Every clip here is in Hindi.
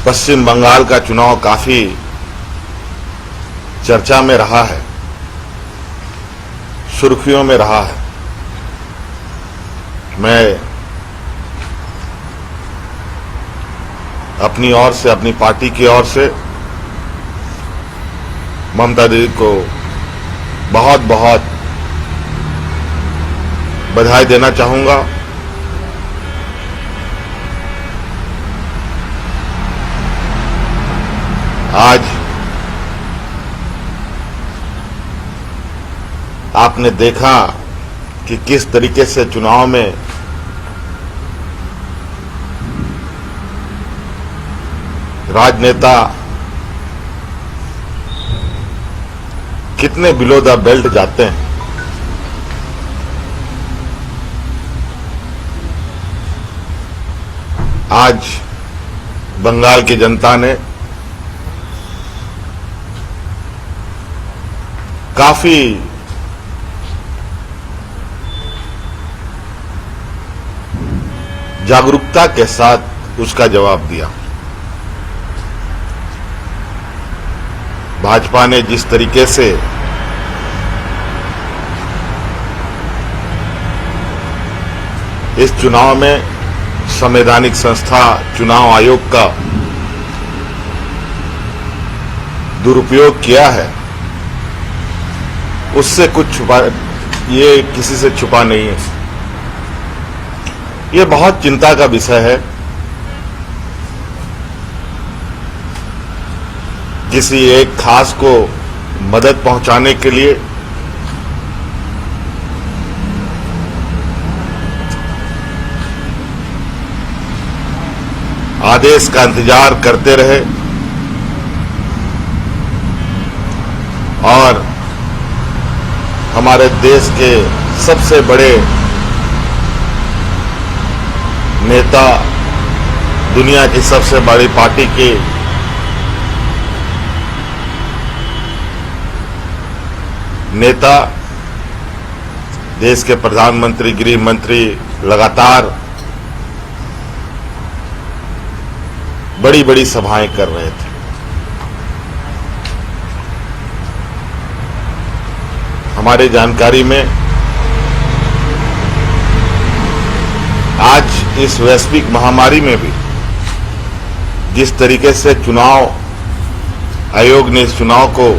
पश्चिम बंगाल का चुनाव काफी चर्चा में रहा है, सुर्खियों में रहा है। मैं अपनी ओर से, अपनी पार्टी की ओर से ममता दीदी को बहुत बहुत बधाई देना चाहूंगा। आज आपने देखा कि किस तरीके से चुनाव में राजनेता कितने बिलो द बेल्ट जाते हैं। आज बंगाल की जनता ने काफी जागरूकता के साथ उसका जवाब दिया। भाजपा ने जिस तरीके से इस चुनाव में संवैधानिक संस्था चुनाव आयोग का दुरुपयोग किया है, उससे कुछ छुपा, ये किसी से छुपा नहीं है। ये बहुत चिंता का विषय है। किसी एक खास को मदद पहुंचाने के लिए आदेश का इंतजार करते रहे और हमारे देश के सबसे बड़े नेता, दुनिया की सबसे बड़ी पार्टी के नेता, देश के प्रधानमंत्री, गृह मंत्री लगातार बड़ी बड़ी सभाएं कर रहे थे। हमारे जानकारी में आज इस वैश्विक महामारी में भी जिस तरीके से चुनाव आयोग ने इस चुनाव को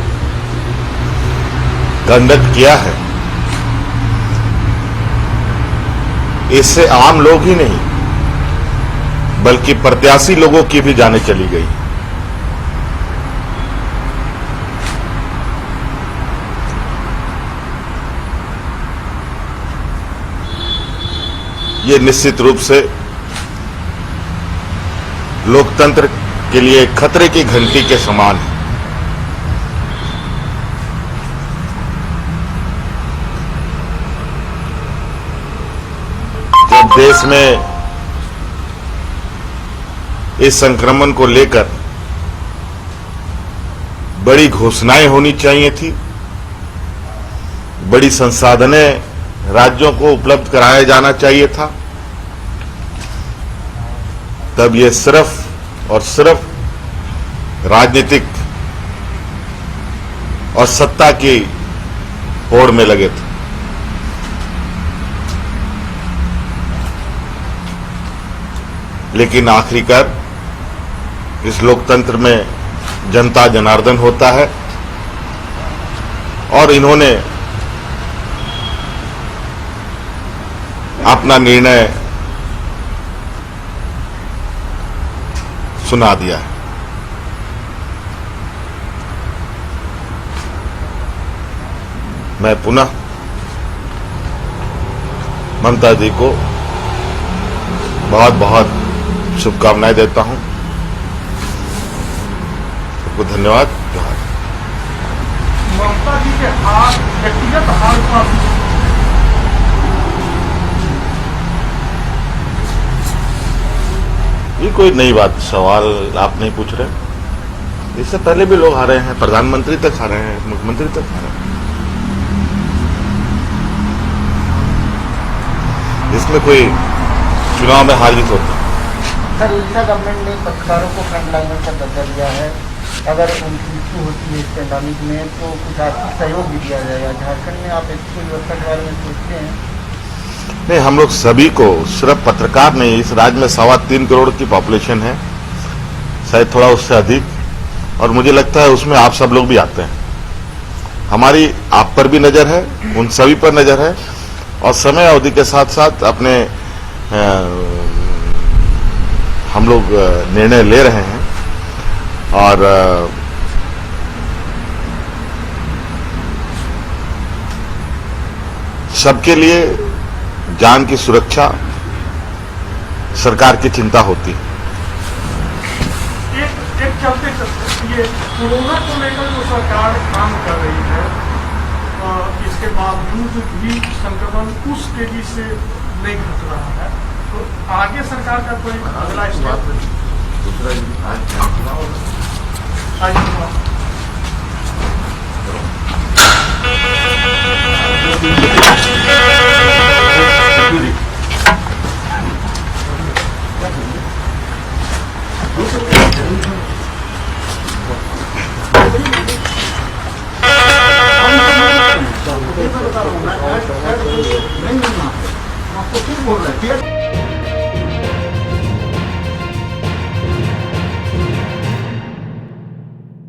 कंडक्ट किया है, इससे आम लोग ही नहीं बल्कि प्रत्याशी लोगों की भी जानें चली गई। ये निश्चित रूप से लोकतंत्र के लिए खतरे की घंटी के समान है। जब देश में इस संक्रमण को लेकर बड़ी घोषणाएं होनी चाहिए थी, बड़ी संसाधनें राज्यों को उपलब्ध कराया जाना चाहिए था, तब ये सिर्फ और सिर्फ राजनीतिक और सत्ता की होड़ में लगे थे। लेकिन आखिरकार इस लोकतंत्र में जनता जनार्दन होता है और इन्होंने अपना निर्णय सुना दिया है। मैं पुनः ममता दी को बहुत बहुत शुभकामनाएं देता हूं। सबको धन्यवाद। जोहार। ममता जी के हार, व्यक्तिगत हार का ये कोई नई बात, सवाल आप नहीं पूछ रहे। इससे पहले भी लोग हारे हैं, प्रधानमंत्री तक हारे हैं, मुख्यमंत्री तक हारे हैं। इसमें कोई चुनाव में हार जीत होता है। सर उड़ीसा गवर्नमेंट ने पत्रकारों को फ्रंटलाइनर का दर्जा दिया है। अगर उनकी मृत्यु होती है इस पैंडेमिक में तो कुछ आर्थिक सहयोग भी दिया जाएगा। झारखंड में आप ऐसी कोई व्यवस्था के बारे में सोचते हैं? नहीं, हम लोग सभी को, सिर्फ पत्रकार नहीं, इस राज्य में 3.25 करोड़ की पॉपुलेशन है, शायद थोड़ा उससे अधिक, और मुझे लगता है उसमें आप सब लोग भी आते हैं। हमारी आप पर भी नजर है, उन सभी पर नजर है, और समय अवधि के साथ साथ अपने हम लोग निर्णय ले रहे हैं। और सबके लिए जान की सुरक्षा सरकार की चिंता होती है। एक चलते ये कोरोना को लेकर जो सरकार काम कर रही है, इसके बावजूद भी संक्रमण उस तेजी से नहीं घट रहा है, तो आगे सरकार का कोई अगला स्टेप? नहीं, आपको क्यों बोल रहे हैं?